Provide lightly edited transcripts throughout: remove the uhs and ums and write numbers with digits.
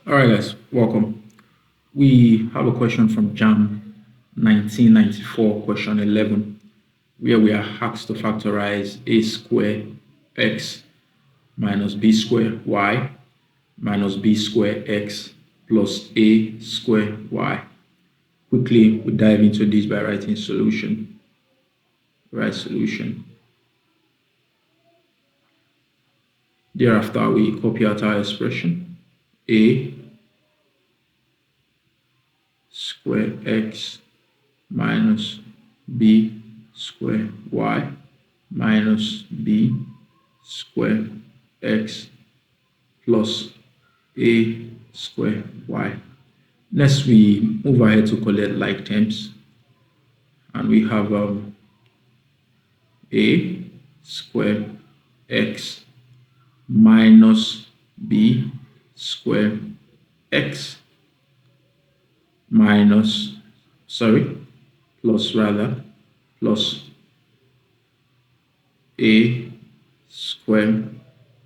All right, guys, welcome. We have a question from jamb 1994, question 11, where we are asked to factorize a square x minus b square y minus b square x plus a square y. Quickly, we dive into this by writing solution. Write solution. Thereafter, we copy out our expression. A square x minus b square y minus b square x plus a square y. Next, we move ahead to collect like terms, and we have a square x minus b square x plus a square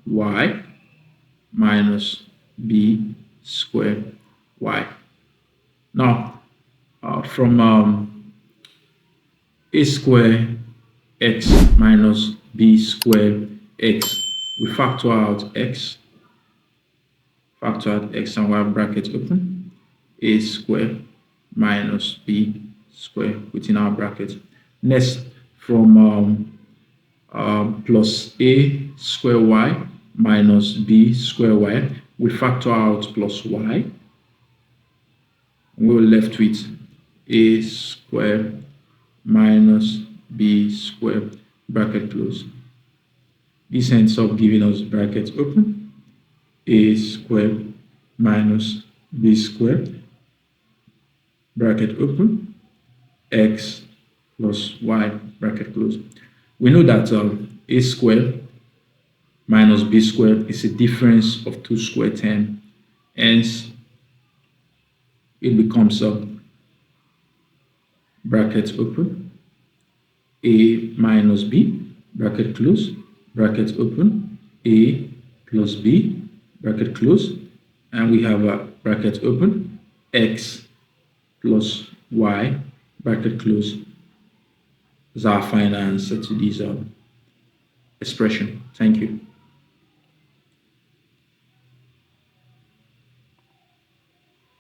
y minus b square y. Now, from a square x minus b square x, we factor out x, and we have bracket open, a square minus b square within our bracket. Next, from plus a square y minus b square y, we factor out plus y. We're left with a square minus b square bracket close. This ends up giving us bracket open, a square minus b square bracket open, x plus y bracket close. We know that a square minus b square is a difference of two square terms, hence it becomes bracket open, a minus b bracket close, bracket open, a plus b bracket close, and we have a bracket open, x plus y bracket close is our final answer to this expression. Thank you.